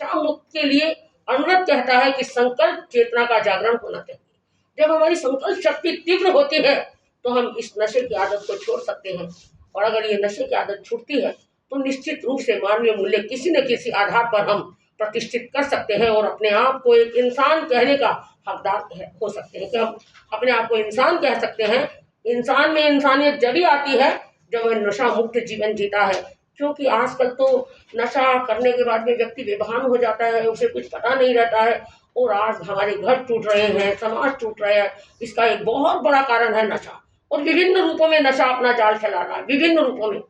नशा मुक्त के लिए अनुव्रत कहता है कि संकल्प चेतना का जागरण होना चाहिए। जब हमारी संकल्प शक्ति तीव्र होती है तो हम इस नशे की आदत को छोड़ सकते हैं, और अगर ये नशे की आदत छूटती है तो निश्चित रूप से मानवीय मूल्य किसी न किसी आधार पर हम प्रतिष्ठित कर सकते हैं और अपने आप को एक इंसान कहने का हकदार हो सकते हैं। कि हम अपने आप को इंसान कह सकते हैं। इंसान में इंसानियत जब ही आती है जब वह नशा मुक्त जीवन जीता है, क्योंकि आजकल तो नशा करने के बाद में व्यक्ति बेभान हो जाता है, उसे कुछ पता नहीं रहता है, और आज हमारे घर टूट रहे हैं, समाज टूट रहे हैं। इसका एक बहुत बड़ा कारण है नशा, और विभिन्न रूपों में नशा अपना जाल फैला रहा है, विभिन्न रूपों में।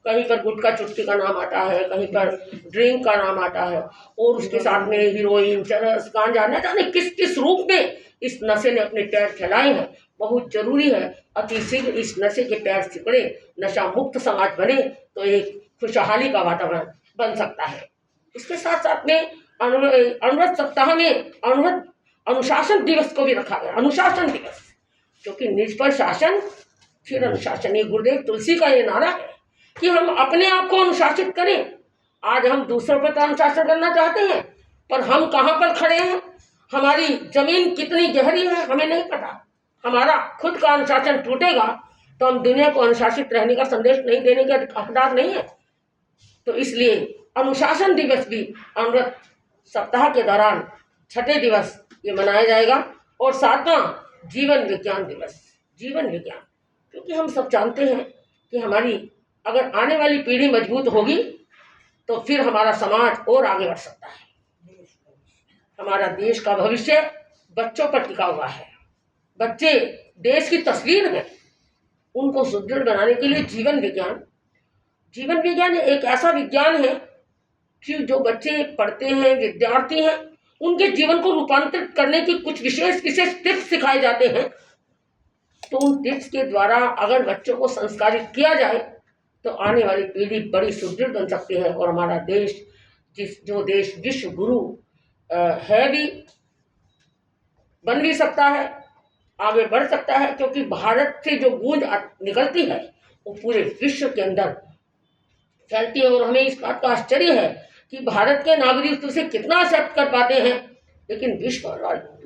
कहीं पर गुटखा चुटकी का नाम आता है, कहीं पर ड्रिंक का नाम आता है, और उसके साथ में हीरोइन, चरस, गांजा, न जाने किस किस रूप में इस नशे ने अपने पैर फैलाए हैं। बहुत जरूरी है अति शीघ्र इस नशे के पैर सिकड़े, नशा मुक्त समाज बने तो एक खुशहाली का वातावरण बन सकता है। इसके साथ साथ में अनुव्रत सप्ताह में अनुशासन दिवस को भी रखा गया। अनुशासन दिवस, क्योंकि निज पर शासन फिर अनुशासन, ये गुरुदेव तुलसी का ये नारा है कि हम अपने आप को अनुशासित करें। आज हम दूसरों पर तो अनुशासन करना चाहते हैं, पर हम कहाँ पर खड़े हैं, हमारी जमीन कितनी गहरी है हमें नहीं पता। हमारा खुद का अनुशासन टूटेगा तो हम दुनिया को अनुशासित रहने का संदेश नहीं देने के हकदार नहीं है। तो इसलिए अनुशासन दिवस भी अनुव्रत सप्ताह के दौरान छठे दिवस ये मनाया जाएगा। और सातवां जीवन विज्ञान दिवस, जीवन विज्ञान, क्योंकि हम सब जानते हैं कि हमारी अगर आने वाली पीढ़ी मजबूत होगी तो फिर हमारा समाज और आगे बढ़ सकता है। हमारा देश का भविष्य बच्चों पर टिका हुआ है। बच्चे देश की तस्वीर है, उनको सुदृढ़ बनाने के लिए जीवन विज्ञान एक ऐसा विज्ञान है कि जो बच्चे पढ़ते हैं, विद्यार्थी हैं, उनके जीवन को रूपांतरित करने की कुछ विशेष टिप्स सिखाए जाते हैं। तो उन टिप्स के द्वारा अगर बच्चों को संस्कारित किया जाए तो आने वाली पीढ़ी बड़ी सुदृढ़ बन सकती है, और हमारा देश जो देश विश्व गुरु है भी, बन भी सकता है, आगे बढ़ सकता है। क्योंकि भारत से जो गूंज निकलती है वो पूरे विश्व के अंदर फैलती है, और हमें इस बात का आश्चर्य है कि भारत के नागरिक उसे कितना एक्सेप्ट कर पाते हैं, लेकिन विश्व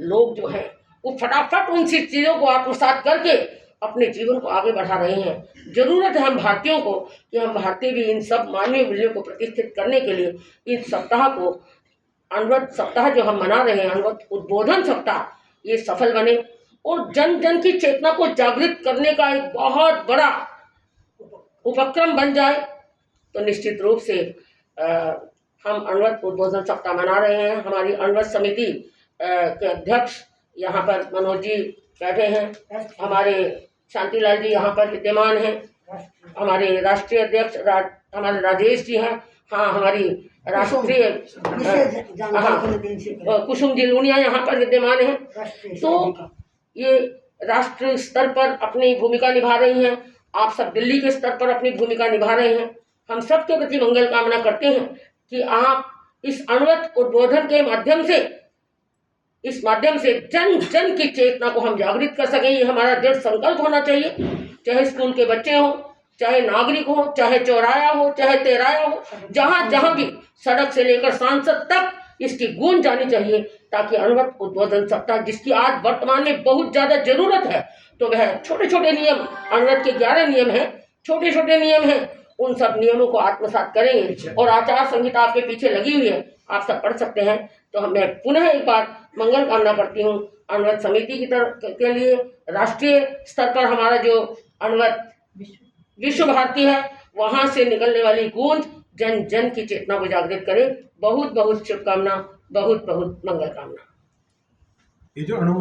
लोग जो हैं वो फटाफट उन सी चीज़ों को आत्मसात करके अपने जीवन को आगे बढ़ा रहे हैं। जरूरत है हम भारतीयों को कि हम भारतीय भी इन सब मानवीय मूल्यों को प्रतिष्ठित करने के लिए इस सप्ताह को, अनुव्रत सप्ताह जो हम मना रहे हैं, अनुव्रत उद्बोधन सप्ताह, ये सफल बने और जन जन की चेतना को जागृत करने का एक बहुत बड़ा उपक्रम बन जाए। तो निश्चित रूप से हम अनुव्रत उद्बोधन सप्ताह मना रहे हैं। हमारी अनुव्रत समिति के अध्यक्ष यहाँ पर मनोज जी बैठे हैं, हमारे शांतिलाल जी यहाँ पर विद्यमान हैं, हमारे राष्ट्रीय अध्यक्ष हमारे राजेश जी हैं, हाँ हमारी राष्ट्रीय कुसुम जी लूनिया यहाँ पर विद्यमान हैं। तो ये राष्ट्र स्तर पर अपनी भूमिका निभा रही हैं, आप सब दिल्ली के स्तर पर अपनी भूमिका निभा रहे हैं। हम सब के प्रति मंगल कामना करते हैं कि आप इस अनुव्रत उद्बोधन के माध्यम से, इस माध्यम से जन जन की चेतना को हम जागृत कर सकें। ये हमारा दृढ़ संकल्प होना चाहिए, चाहे स्कूल के बच्चे हों, चाहे नागरिक हो, चाहे चौराया हो, चाहे तेराया हो, जहाँ जहाँ भी, सड़क से लेकर सांसद तक इसकी गूंज जानी चाहिए, ताकि अनुव्रत उद्बोधन सप्ताह, जिसकी आज वर्तमान में बहुत ज़्यादा जरूरत है, तो वह छोटे छोटे नियम, अनुव्रत के 11 नियम हैं, छोटे छोटे नियम हैं, उन सब नियमों को आत्मसात करेंगे। और आचार संहिता आपके पीछे लगी हुई है, आप सब पढ़ सकते हैं। तो मैं पुनः एक बार मंगल कामना करती हूँ अनुव्रत समिति की तरफ के लिए। राष्ट्रीय स्तर पर हमारा जो अनुव्रत विश्व भारती है, वहाँ से निकलने वाली गूंज जन जन की चेतना को जागृत करे। बहुत बहुत शुभकामना, बहुत बहुत मंगल कामना। ये जो